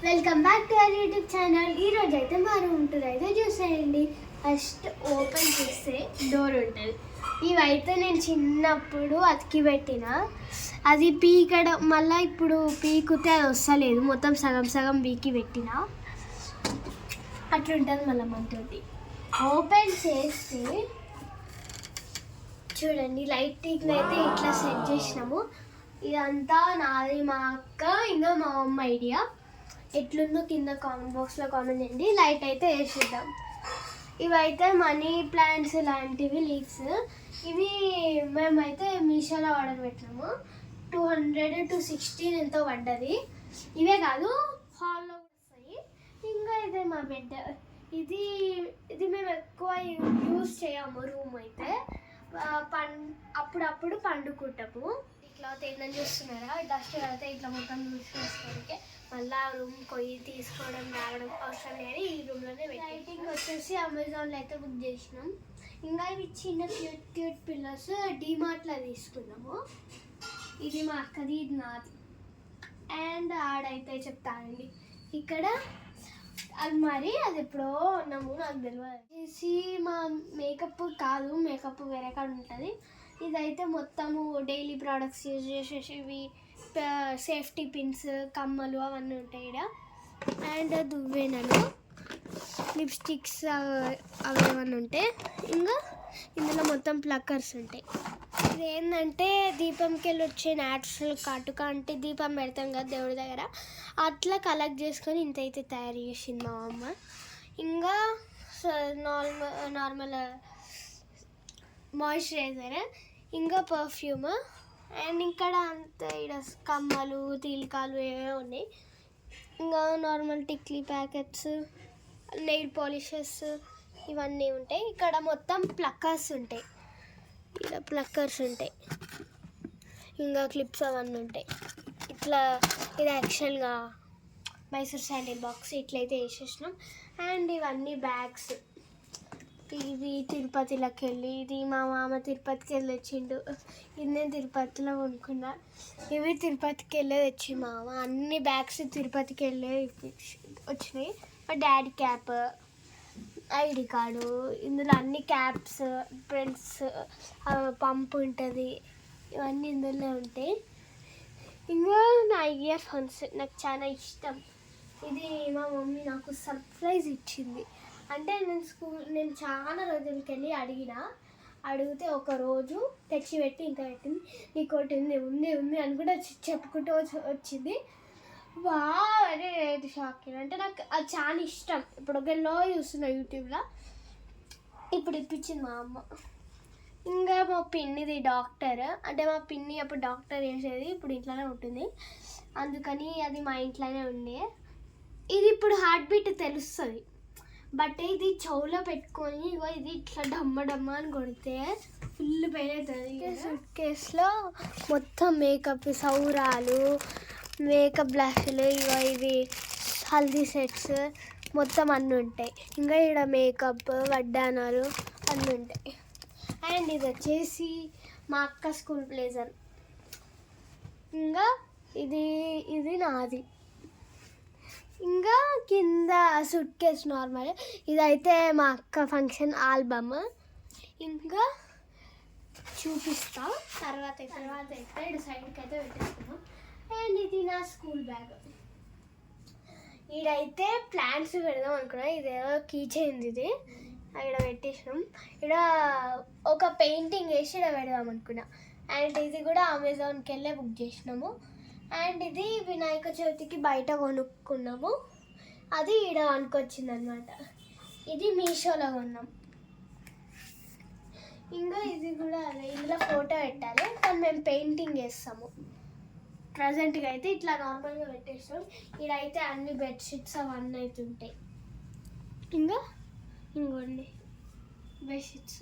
Welcome back to our YouTube channel. ఈరోజు అయితే మా రూమ్ టూర్ అయితే చూసేయండి. ఫస్ట్ ఓపెన్ చేస్తే డోర్ ఉంటుంది. ఇవైతే నేను చిన్నప్పుడు అతికి పెట్టిన, అది పీకడం మళ్ళీ ఇప్పుడు పీకితే అది వస్తలేదు, మొత్తం సగం సగం పీకి పెట్టిన అట్లుంటుంది. మళ్ళీ మనతోటి ఓపెన్ చేస్తే చూడండి, లైటింగ్ అయితే ఇట్లా సెట్ చేసినాము. ఇదంతా నాది, మా అక్క ఇంకా మా అమ్మ ఐడియా. ఎట్లుందో కింద కామెంట్ బాక్స్లో కామెంట్ చేయండి. లైట్ అయితే వేసేద్దాం. ఇవైతే మనీ ప్లాంట్స్ లాంటివి లీవ్స్. ఇవి మేమైతే మీషోలో ఆర్డర్ పెట్టినాము. 200 to 16 ఎంతో పడ్డది. ఇవే కాదు, హాల్లో వస్తాయి. ఇంకా ఇదే మా బెడ్. ఇది మేము ఎక్కువ యూజ్ చేయము. రూమ్ అయితే అప్పుడప్పుడు పండుకుంటాము. ఇట్లా తిందని చూస్తున్నారా, డస్ట్ అయితే ఇట్లా మొత్తం యూజ్ చేసుకోవడానికి. మళ్ళీ రూమ్ పోయి తీసుకోవడం రావడం అవసరం లేదు, ఈ రూమ్లోనే. లైటింగ్ వచ్చేసి అమెజాన్లో అయితే బుక్ చేసినాం. ఇంకా ఇవి చిన్న క్యూట్ క్యూట్ పిల్లర్స్ డీమార్ట్లో తీసుకున్నాము. ఇది మా అక్కది, ఇది నాది. అండ్ ఆడైతే చెప్తానండి, ఇక్కడ అల్మారి, అది ఎప్పుడో ఉన్నాము, నాకు తెలియదు. చేసి మా మేకప్ కాదు, మేకప్ వేరే కాడ ఉంటుంది. ఇదైతే మొత్తము డైలీ ప్రోడక్ట్స్ యూజ్ చేసేవి, సేఫ్టీ పిన్స్, కమ్మలు అవన్నీ ఉంటాయి ఇక్కడ. అండ్ దువ్వెనలు, లిప్స్టిక్స్ అవి ఏమన్నా ఉంటాయి. ఇంకా ఇందులో మొత్తం ప్లక్కర్స్ ఉంటాయి. ఇది ఏంటంటే దీపంకి వెళ్ళి వచ్చే న్యాచురల్ కాటుక, అంటే దీపం పెడతాం కదా దేవుడి దగ్గర, అట్లా కలెక్ట్ చేసుకొని ఇంత అయితే తయారు చేసింది మా అమ్మ. ఇంకా నార్మల్ మాయిశ్చరైజర్, ఇంకా పర్ఫ్యూమ్. అండ్ ఇక్కడ అంతా ఇక్కడ కమ్మలు, తీలికాలు ఏవో ఉన్నాయి. ఇంకా normal tikli packets, nail polishes ఇవన్నీ ఉంటాయి. ఇక్కడ మొత్తం ప్లక్కర్స్ ఉంటాయి, ఇక్కడ ప్లక్కర్స్ ఉంటాయి. ఇంకా క్లిప్స్ అవన్నీ ఉంటాయి. ఇట్లా ఇది యాక్చువల్గా మైసూర్ శాండిల్ బాక్స్ ఇట్లయితే వేసేసినాం. అండ్ ఇవన్నీ బ్యాగ్స్. ఇది తిరుపతిలోకి వెళ్ళి, ఇది మా మామ తిరుపతికి వెళ్ళి తెచ్చిండు. ఇది నేను తిరుపతిలో కొనుక్కున్నా. ఇవి తిరుపతికి వెళ్ళే తెచ్చి మామ. అన్ని బ్యాగ్స్ తిరుపతికి వెళ్ళే వచ్చినాయి. మా డాడీ క్యాప్, ఐడి కార్డు, ఇందులో అన్ని క్యాప్స్, పెన్స్, పంప్ ఉంటుంది, ఇవన్నీ ఇందులో ఉంటాయి. ఇంకా నా ఇయర్ ఫోన్స్ నాకు చాలా ఇష్టం. ఇది మా మమ్మీ నాకు సర్ప్రైజ్ ఇచ్చింది. అంటే నేను చాలా రోజులకి వెళ్ళి అడిగితే ఒకరోజు తెచ్చిపెట్టి ఇంకా పెట్టింది. నీకోటి ఉంది అని కూడా చెప్పుకుంటూ వచ్చింది. అదే షాక్. అంటే నాకు అది చాలా ఇష్టం. ఇప్పుడు ఒకలో చూస్తున్నా యూట్యూబ్లో, ఇప్పుడు ఇప్పించింది మా అమ్మ. ఇంకా మా పిన్నిది డాక్టర్, అంటే మా పిన్ని అప్పుడు డాక్టర్ చేసేది, ఇప్పుడు ఇంట్లోనే ఉంటుంది, అందుకని అది మా ఇంట్లోనే ఉండే. ఇది ఇప్పుడు హార్ట్ బీట్ తెలుస్తుంది, బట్ ఇది చెవులో పెట్టుకొని ఇది ఇట్లా డమ్మ అని కొడితే ఫుల్ పెయిన్ అవుతుంది. సూట్ కేసులో మొత్తం మేకప్ సౌరాలు, మేకప్ బ్లష్లు, ఇవి హల్దీ సెట్స్ మొత్తం అన్నీ ఉంటాయి. ఇంకా ఇక్కడ మేకప్ వడ్డానాలు అన్నీ ఉంటాయి. అండ్ ఇది వచ్చేసి మా అక్క స్కూల్ బ్లేజర్. ఇంకా ఇది నాది. ఇంకా కింద సూట్ కేస్ నార్మల్. ఇదైతే మా అక్క ఫంక్షన్ ఆల్బమ్. ఇంకా చూపిస్తా తర్వాత అయితే ఇటు సైడ్కి అయితే పెట్టేసుకున్నాం. అండ్ ఇది నా స్కూల్ బ్యాగ్. ఈడైతే ప్లాంట్స్ పెడదాం అనుకున్నా, ఇదేదో కీ చైన్, ఇది ఇక్కడ పెట్టేసినాం. ఇక్కడ ఒక పెయింటింగ్ వేసి ఇక్కడ పెడదాం అనుకున్నా. అండ్ ఇది కూడా అమెజాన్కి వెళ్ళే బుక్ చేసినాము. అండ్ ఇది వినాయక చవితికి బయట కొనుక్కున్నాము, అది ఈడ అనుకొచ్చింది అనమాట. ఇది మీషోలో కొన్నాం. ఇంకా ఇది కూడా అదే, ఇందులో ఫోటో పెట్టాలి, కానీ మేము పెయింటింగ్ వేస్తాము. ప్రజెంట్గా అయితే ఇట్లా నార్మల్గా పెట్టేస్తాం. ఇదైతే అన్ని బెడ్షీట్స్ అవన్నీ అయితే ఉంటాయి. ఇంకా ఇంకోండి బెడ్షీట్స్.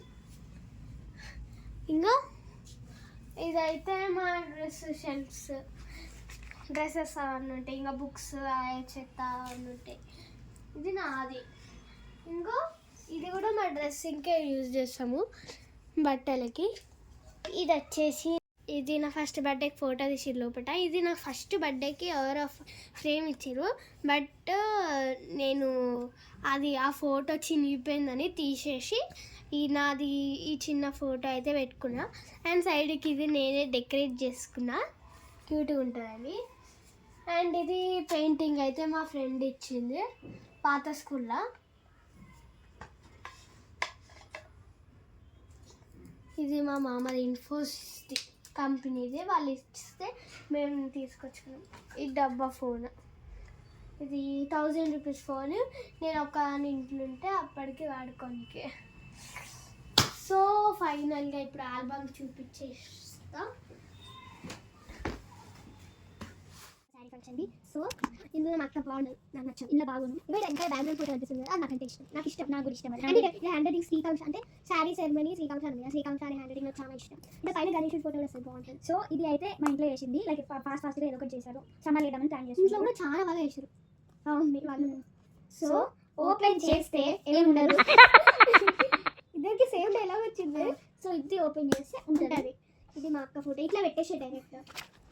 ఇంకా ఇదైతే మా డ్రెస్ షెల్ఫ్స్, డ్రెస్సెస్ అవన్నీ ఉంటాయి. ఇంకా బుక్స్, చెత్త అవన్నీ ఉంటాయి. ఇది నాది. ఇంకా ఇది కూడా మా డ్రెస్సింగ్కే యూజ్ చేస్తాము, బట్టలకి. ఇది వచ్చేసి ఇది నా ఫస్ట్ బర్త్డేకి ఫోటో తీసిరు లోపల. ఇది నా ఫస్ట్ బర్త్డేకి ఎవరో ఫ్రేమ్ ఇచ్చిర్రు, బట్ నేను అది ఆ ఫోటో చినిగిపోయిందని తీసేసి నాది ఈ చిన్న ఫోటో అయితే పెట్టుకున్నా. అండ్ సైడ్కి ఇది నేనే డెకరేట్ చేసుకున్నా, క్యూట్గా ఉంటుందని. అండ్ ఇది పెయింటింగ్ అయితే మా ఫ్రెండ్ ఇచ్చింది పాత స్కూల్లో. ఇది మా మామది ఇన్ఫోసిస్ కంపెనీది, వాళ్ళు ఇస్తే మేము తీసుకొచ్చుకున్నాం. ఈ డబ్బా ఫోన్, ఇది 1000 రూపీస్ ఫోన్. నేను ఒక ఇంట్లో ఉంటే అప్పటికి వాడుకోనికి. సో ఫైనల్గా ఇప్పుడు ఆల్బమ్ చూపించేస్తా. సో ఇందులో నాకు బాగుండదు, నాకు నచ్చదు, ఇంట్లో బాగుంది. ఇవి ఇంకా బ్యాక్గ్రౌండ్ ఫోటో అనిపిస్తుంది కదా, అది నాకంటే ఇష్టం, నాకు ఇష్టం, నాకు కూడా ఇష్టం. అంటే హ్యాండ్ రైటింగ్ శ్రీకాంత్ అంటే శారీ సెరమనీ శ్రీకాంత్ అని, శ్రీకాంత్ అని హ్యాండ్ రైటింగ్ నాకు చాలా ఇష్టం. అంటే పైన గణేష్ ఫోటో వస్తుంది, బాగుంటుంది. సో ఇది అయితే మా ఇంట్లో వేసింది, లైక్ ఫాస్ట్గా ఏదో ఒకటి చేశారు, సమ్మర్ వేయడానికి ప్లాన్ చేస్తారు. ఇంట్లో కూడా చాలా బాగా వేసారు, బాగుంది వాళ్ళు. సో ఓపెన్ చేస్తే ఏముండదు, ఇద్దరికి సేమ్ ఎలా వచ్చింది. సో ఇది ఓపెన్ చేస్తే ఉంటుంది. ఇది మా అక్క ఫోటో, ఇట్లా పెట్టేసే డైరెక్ట్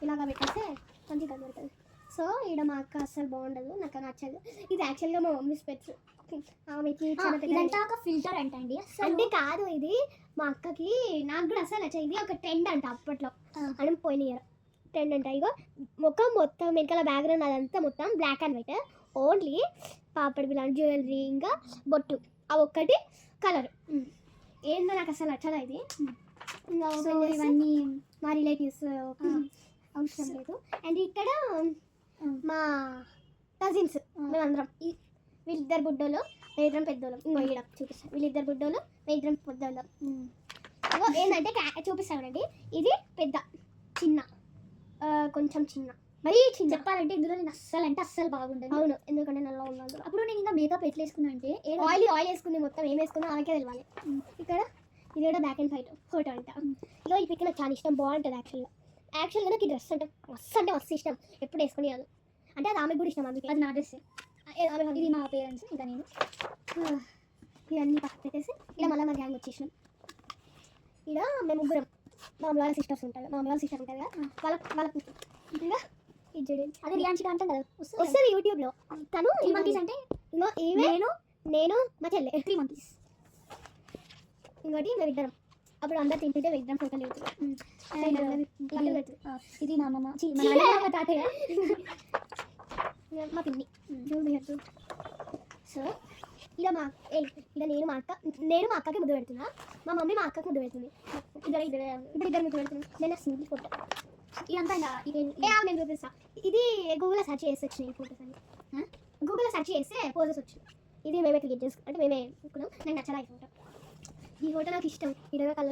ఇలాగా పెట్టేస్తే మంచిగా కనబడుతుంది. సో ఇక్కడ మా అక్క అస్సలు బాగుండదు, నాకు నచ్చదు. ఇది యాక్చువల్గా మా మమ్మీ స్పెట్స్, ఆమెకి ఇదంతా ఒక ఫిల్టర్ అంటండి. అంటే కాదు, ఇది మా అక్కకి, నాకు కూడా అసలు నచ్చదు. ఇది ఒక ట్రెండ్ అంట అప్పట్లో, అని పోయిన ఇయర్ ట్రెండ్ అంట. ఇగో ముఖం మొత్తం వెనకాల బ్యాక్గ్రౌండ్ అదంతా మొత్తం బ్లాక్ అండ్ వైట్, ఓన్లీ పాపడి బిల్లాంటి జ్యువెలరీ ఇంకా బొట్టు ఆ ఒక్కటి కలర్. ఏందో నాకు అసలు నచ్చదు ఇది. ఇంకా ఇవన్నీ మా రిలేటివ్స్, అవసరం లేదు. అండ్ ఇక్కడ మా కజిన్స్ మేమందరం, వీళ్ళిద్దరు బుడ్డోళ్ళు మేమిద్దరం పెద్దోళ్ళం. ఇంకో ఇక్కడ చూపిస్తాను, వీళ్ళిద్దరు బుడ్డోళ్ళు మేమిద్దరం పెద్దోళ్ళం. ఇంకో ఏంటంటే చూపిస్తానండి, ఇది పెద్ద చిన్న, కొంచెం చిన్న, మరీ చిన్న. చెప్పాలంటే ఇందులో నేను అస్సలు బాగుండదు. అవును, ఎందుకంటే నల్ల ఉన్నాను. అప్పుడు నేను ఇంకా మేకప్ ఎట్లా వేసుకున్నా అంటే ఆయిల్ వేసుకుంది, మొత్తం ఏం వేసుకున్నా ఆమెకే తెలియాలి. ఇక్కడ ఇది కూడా బ్లాక్ అండ్ వైట్ ఫోటో అంట. ఇగో ఈ పిక్ నాకు చాలా ఇష్టం, బాగుంటుంది. యాక్చువల్గా నాకు ఈ డ్రెస్ అంటే మస్తు ఇష్టం, ఎప్పుడు వేసుకుని కాదు. అంటే అది ఆమెకు కూడా ఇష్టం, అందుకే అది నా డ్రెస్. ఇది మా పేరెంట్స్, ఇంకా నేను ఇవన్నీ పక్కన పెట్టేసి ఇలా మళ్ళీ మా గ్యాంగ్ వచ్చేసినాం. ఇక్కడ మేము ముగ్గురం, మా అమ్మ వాళ్ళ సిస్టర్స్ ఉంటారు, మా అమ్మ వాళ్ళ సిస్టర్ ఉంటుంది కదా, వాళ్ళకి ఇంకా ఇది చూడండి, అది రియాన్షిక అంటాం కదా, వస్తుంది యూట్యూబ్లో. తను 3 monkeys అంటే ఇంకో నేను మా చెల్లె 3 monkeys. ఇంకోటి మేమిద్దరం, అప్పుడు అందరు తింటుంటే మేమిద్దరం ఫోటోలు పెడుతున్నాం. ఇది మా అమ్మమ్మ, మా తాతయ్య, మా పిన్ని. సో ఇక నేను మా అక్కకి ముద్దు పెడుతున్నా, మా మమ్మీ మా అక్కకి ముద్దు పెడుతుంది. ఇద్దరు ముద్దు పెడుతున్నాను. నేను సింగిల్ ఫోటో ఇదంతా నేను చూపిస్తా. ఇది గూగుల్లో సెర్చ్ చేసి వచ్చినాయి ఈ ఫోటోస్ అన్ని. గూగుల్లో సెర్చ్ చేస్తే పోజెస్ వచ్చినాయి. ఇది మేమే క్రియేట్ చేసుకున్నాం, అంటే మేమే అనుకున్నాం. నాకు నచ్చలా ఈ ఫోటో. ఈ ఫోటో నాకు ఇష్టం. ఇరవై కళ్ళ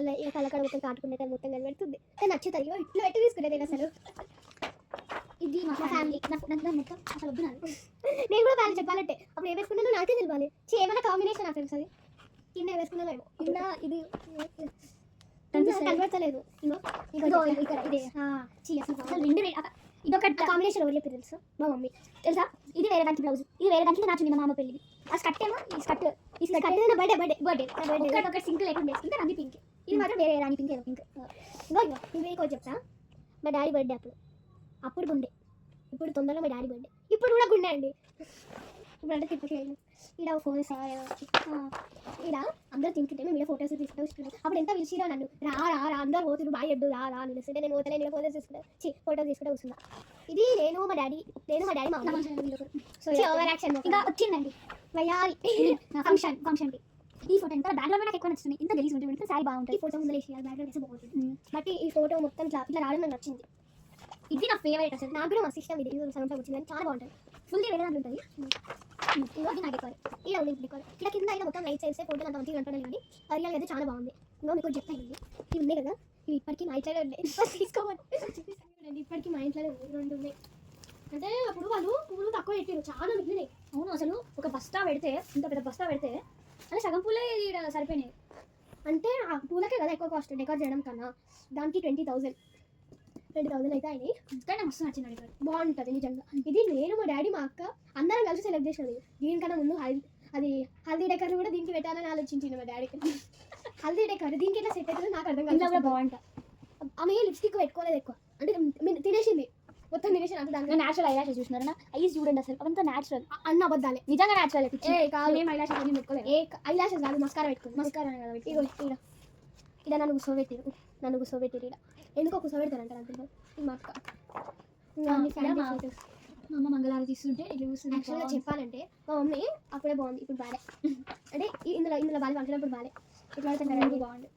మొత్తం కాటుకునే మొత్తం కనిపెడుతుంది, కానీ నచ్చుతుంది. ఇట్లా పెట్టి తీసుకునేది అసలు. ఇది మా ఫ్యామిలీ, నాకు మొత్తం అసలు వద్దు. నేను కూడా వాళ్ళు చెప్పాలంటే అప్పుడు ఏం వేసుకున్నాను నాకే తెలియాలి. ఏమైనా కాంబినేషన్ నా ఫ్రెండ్స్, అది కింద వేసుకున్నాను కింద. ఇది కనబడతలేదు, ఇదొక కాంబినేషన్ ఎవరు చెప్పి తెలుసు, మా మమ్మీ తెలుసా. ఇది వేరే దానికి బ్లౌజ్, ఇది వేరే దానికి నచ్చింది మా మామ పెళ్ళికి. ఆ స్కర్ట్ ఏమో ఈ స్కర్ట్ నా బర్త్డే ఒక సింగిల్ లేకుండా వేసుకుంటే రండి పింక్. ఇది మాత్రం వేరే రాని పింక్, ఏదో పింక్. ఇవి ఇంకో చెప్తా, మా డాడీ బర్త్డే అప్పుడు గుండె, ఇప్పుడు తొందరలో మా డాడీ బర్త్డే, ఇప్పుడు కూడా గుండె అండి. ఇప్పుడు అంటే తిప్పకి వెళ్ళి ఇక్కడ ఫోన్స్ ఇలా అందరూ తింటుంటే మేము ఇలా ఫోటోస్ తీసుకుంటాం. అప్పుడు ఎంత పిలిచిరా నన్ను, రా అందరూ పోతున్నారు, బాగా ఎడ్డు రా నిలుస్తుంటే నేను పోతే నేను ఫోటోస్ తీసుకుంటా కూర్చున్నా. ఇది నేను మా డాడీ మా అమ్మ. సో ఓవర్ యాక్షన్ ఇంకా వచ్చిందండి ఫంక్షన్. ఈ ఫోటో ఎంత బ్యాక్గ్రౌండ్ నాకు ఎక్కువ నచ్చుతుంది, ఇంత గెలిచి ఉంటుంది, సారీ బాగుంటుంది. ఈ ఫోటో ముందు వేసి బ్యాక్గ్రౌండ్ వేస్తే బాగుంటుంది. బట్ ఈ ఫోటో మొత్తం ఇట్లా రావడం నాకు నచ్చింది. ఇది నా ఫేవరెట్ అసలు, నాకు కూడా మస్తు ఇష్టం. ఇది సంవత్సరం వచ్చిందని చాలా బాగుంటుంది. ఫుల్ వేరే దాంట్లో ఉంటుంది. ఇది నా డెకోర్, ఇలా ఉంది డెకోర్. ఇలా కింద ఇలా మొత్తం లైట్స్ వేస్తే ఫోటో అంత మంచిగా కనపడాలి, కానీ రియల్గా అయితే చాలా బాగుంది. ఇంకా మీకు చెప్తాను, ఇవి ఉన్నాయి కదా, ఇవి ఇప్పటికీ మా ఇంట్లోనే ఉన్నాయి. తీసుకోవాలి, ఇప్పటికీ మా ఇంట్లోనే ఉన్నాయి, 2 ఉన్నాయి. అంటే అప్పుడు వాళ్ళు పూలు తక్కువ పెట్టారు, చాలా మిగిలినాయి. అవును, అసలు ఒక బస్తా పెడితే, ఇంత పెద్ద బస్తా పెడితే అలా సగం పూలే సరిపోయినాయి. అంటే ఆ పూలకే కదా ఎక్కువ కాస్ట్ డెకోర్ చేయడం కన్నా. దానికి 20,000 అయితే అయినాయి. కానీ నాకు మస్తు నచ్చింది, డెకోర్ బాగుంటుంది నిజంగా. ఇది నేను మా డాడీ మా అక్క అందరం కలిసి సెలెక్ట్ చేసినది. దీనికన్నా ముందు హల్దీ డెకర్ కూడా దీనికి పెట్టాలని ఆలోచించింది మా డాడీకి. హల్దీ డెకర్ దీనికి ఎట్లా సెట్ అవుతుందో నాకు అర్థం కాదు. బాగుంటుంది, ఆమె లిప్స్టిక్ పెట్టుకోలేదు ఎక్కువ, అంటే తినేసింది మొత్తం, తినేసి నాకు దాంట్లో న్యాచురల్ ఐ లాషెస్ చూసినారా? ఐస్ చూడండి అసలు అవంతా న్యాచురల్, అన్న అబద్ధాలే, నిజంగా న్యాచురల్. కాదు ఏం ఐ లాషెస్ ఏం పెట్టుకోలేదు. ఐ లాషెస్ కాదు, మస్కారా పెట్టుకుంది. మస్కారా కదా ఇగో ఇలా నన్ను కూర్చోబెట్టిరు, ఇలా ఎందుకో కూర్చోబెడతారంట నాకు తెలియదు. ఈ మా అక్క మా అమ్మ మంగళారతి ఇస్తుంటే ఇట్లా చూస్తుంది. యాక్చువల్గా చెప్పాలంటే మా మమ్మీ అప్పుడే బాగుంది, ఇప్పుడు బాలే. అంటే ఇందులో బాగా పడుతున్నప్పుడు బాలే, ఇట్లా పడుతుంది బాగుంది.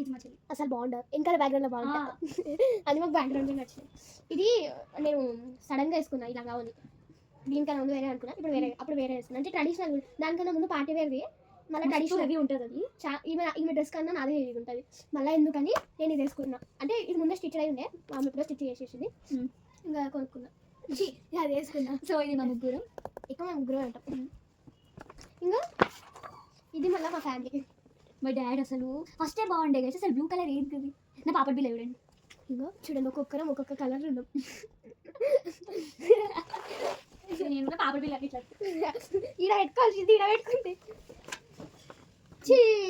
ఇది మా చెల్లి అసలు బాగుండదు, ఇంకా బ్యాక్గ్రౌండ్లో బాగుంటుంది. అది మాకు బ్యాక్గ్రౌండ్లో నచ్చింది. ఇది నేను సడన్గా వేసుకున్నా, ఇలా కావాలి దీనికన్నా ముందు వేరే అనుకున్నా, ఇప్పుడు వేరే, అప్పుడు వేరే వేసుకున్నా. అంటే ట్రెడిషనల్, దానికన్నా ముందు పార్టీ వేర్ది, మళ్ళీ ట్రెడిషనల్ హెవీ ఉంటుంది అది. ఈమె డ్రెస్ కన్నా నాదే హెవీ ఉంటుంది. మళ్ళీ ఎందుకని నేను ఇది వేసుకున్నా, అంటే ఇది ముందే స్టిచ్ అయి ఉండే, మా అమ్మ ఇప్పుడు స్టిచ్ చేసేసింది, ఇంకా కొనుక్కున్నా, అది వేసుకున్నా. సో ఇది మా ముగ్గురు, ఎక్కువ మా ముగ్గురు అంటాం. ఇంకా ఇది మళ్ళీ మా ఫ్యామిలీ. మా డాడీ అసలు ఫస్టే బాగుండే కదా, అసలు బ్లూ కలర్ ఏంటిది, నా పాప బిల్ చూడండి. ఇంకో చూడండి, ఒక్కొక్కరం ఒక్కొక్క కలర్ ఉన్నాం. నేను పాప బిల్ ఇట్లా ఈడ పెట్టుకోవాల్సింది, ఈడ పెట్టుకుంటే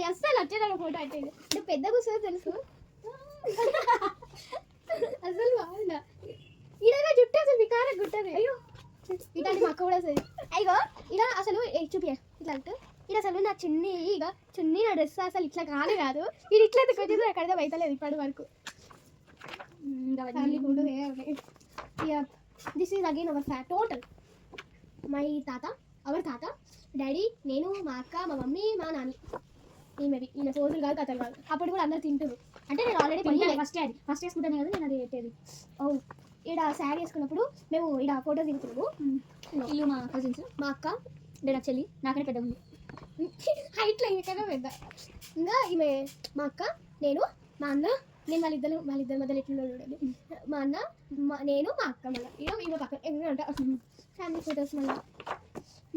అస్సలు వచ్చేదాన్ని ఫోటో అంటే అంటే పెద్ద కూర్చొని తెలుసు. అసలు బాగుందా ఈడ జుట్టు అసలు వికారం గుట్టది. అయ్యో ఇలాంటి మా అక్క కూడా సరే. అయ్యో ఇలా అసలు చూపియా ఇట్లా అంటూ ఇది అసలు నా చున్నీ నా డ్రెస్ అసలు ఇట్లా కాదు ఇది ఇట్లా కొంచెం ఎక్కడైతే బయటలేదు ఇప్పటి వరకు. This is again hour total my తాత, అవర్ తాత, డాడీ, నేను, మా అక్క, మా మమ్మీ, మా నాని. ఈయన సోజులు కాదు, కథలు కాదు. అప్పుడు కూడా అందరు తింటారు. అంటే నేను ఆల్రెడీ ఫస్ట్ వేసుకుంటాను కదా, నేను అది పెట్టేది. ఓ ఇక్కడ శారీ వేసుకున్నప్పుడు మేము ఇక్కడ ఫోటో దిగుతున్నాము. ఇల్లు మా కజిన్స్, మా అక్క, నా చెల్లి నాకనే పెద్ద ఉంది, హైట్లో ఇంకైనా పెద్ద. ఇంకా ఈమె మా అక్క, నేను, మా అన్న, నేను వాళ్ళిద్దరి మధ్యలో ఎట్లుండో చూడండి. మా అన్న, నేను, మా అక్క, మళ్ళీ ఈమె పక్క ఎందుకంటే ఫ్యామిలీ ఫొటోస్. మళ్ళీ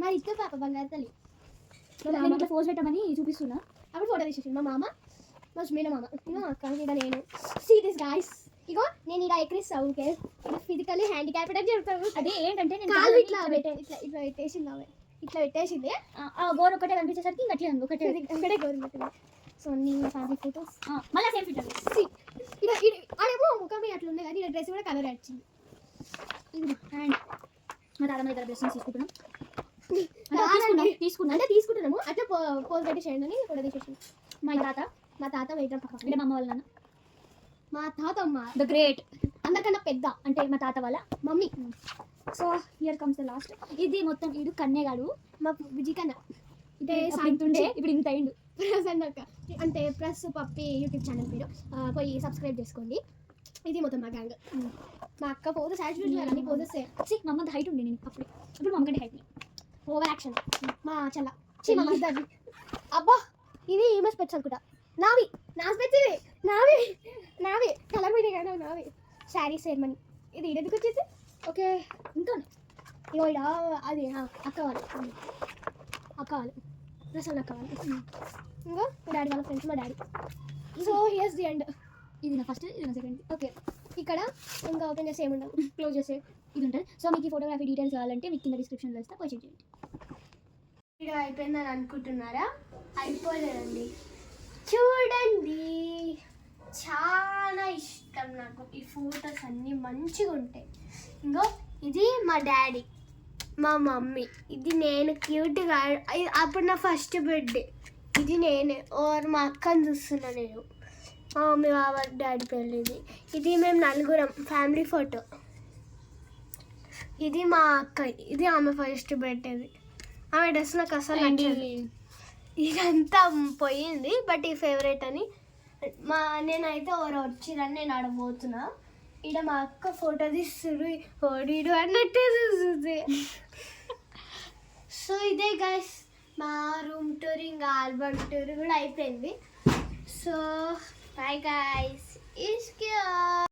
మా ఇద్దరు పాప బంగారు తల్లి. ఇట్లా ఫోజ్ పెట్టమని చూపిస్తున్నా, అప్పుడు ఫోటో తీసేసి మా మామ, మా సుమీన మామ, ఇంకా మా అక్క, ఇక్కడ నేను. సీ దిస్ గైస్, ఇగో నేను ఇలా ఎక్కిరిస్తా ఓకే, ఇది ఫిజికల్లీ హ్యాండిక్యాప్డ్ అని చెప్తాను. అదే ఏంటంటే నేను కాలు ఇట్లా పెట్టేసింది, ఆమె ఇట్లా పెట్టేసింది. గోరు ఒకటే కనిపించేసరికి ఇంకా అట్లా ఒకటే గవర్నమెంట్. సో నేను ఫ్యామిలీ ఫొటోస్ మళ్ళీ సేమ్ ఫిట్ అదేమో ముఖం అట్లా ఉంది కానీ డ్రెస్ కూడా కలర్ వచ్చింది. అండ్ మా తాత మీద బ్లెస్సింగ్స్ తీసుకుంటున్నాం, అంటే తీసుకుంటున్నాము అట్లా పోజ్ పెట్టి చేయండి అని కూడా తీసేసి. మా తాత వెయిట్ అంటే మా అమ్మ వాళ్ళ నాన్న, మా తాతమ్మ ద గ్రేట్, అందరికన్నా పెద్ద అంటే మా తాత వాళ్ళ mummy. So here comes the last. ఇది మొత్తం ఇది కన్నేగాడు మా విజయ్ కన్నా ఇదే సాగుతుండే, ఇప్పుడు ఇంత అయిండు అక్క. అంటే ప్లస్ పప్పి యూట్యూబ్ ఛానల్ పేరు, పోయి సబ్స్క్రైబ్ చేసుకోండి. ఇది మొత్తం మా గ్యాంగ్. మా అక్క పోదు సాటిస్ఫైడ్ అన్ని పోజెస్. మా అమ్మ హైట్ ఉండే నేను ఇప్పుడు మా అమ్మకంటే హైట్. ఓవర్ యాక్షన్ మా చల్ల మా మద్దది. అబ్బా ఇది ఈమె స్పెట్స్ అనుకుంటా, నావి నా స్పెట్స్ ఇవి నావి కలర్ మీద కదా నావి. శారీ సేర్మని ఇది ఎందుకు వచ్చేసి ఓకే. ఇంకా ఇగో ఇడ అది అక్క వాళ్ళు రసం అక్క వాళ్ళు. ఇంకా మా డాడీ వాళ్ళ ఫ్రెండ్స్, మా daddy. So here's the end. ఇది నా ఫస్ట్, ఇది నా సెకండ్. ఓకే ఇక్కడ ఇంకా ఓపెన్ చేసి ఏముండవు, క్లోజ్ చేసే ఇది ఉంటుంది. సో మీకు ఈ ఫోటోగ్రఫీ డీటెయిల్స్ కావాలంటే మీకు కింద డిస్క్రిప్షన్లో ఇస్తా, పోయి చెక్ చేయండి. వీడియో అయిపోయిందని అనుకుంటున్నారా? అయిపోలేదండి, చూడండి. చాలా ఇష్టం నాకు ఈ ఫొటోస్ అన్నీ మంచిగా ఉంటాయి. ఇంకో ఇది మా డాడీ, మా మమ్మీ, ఇది నేను క్యూట్గా అప్పుడు నా ఫస్ట్ బర్త్డే. ఇది నేనే ఓర్ మా అక్కని చూస్తున్నా నేను. మా మమ్మీ బాబా డాడీ పెళ్ళిది. ఇది మేము నలుగురం ఫ్యామిలీ ఫోటో. ఇది మా అక్క, ఇది ఆమె ఫస్ట్ బర్త్డేది. ఆమె డ్రెస్ నాకు అసలు నచ్చదు. ఇదంతా పోయింది బట్ ఈ ఫేవరెట్ అని నేనైతే ఎవరు వచ్చిరని నేను ఆడబోతున్నా. ఇక్కడ మా అక్క ఫోటో తీస్తుడు ఓడిడు అన్నట్టే చూస్తుంది. సో ఇదే గైస్ మా రూమ్ టూర్, ఇంకా ఆల్బమ్ టూర్ కూడా అయిపోయింది. So bye guys.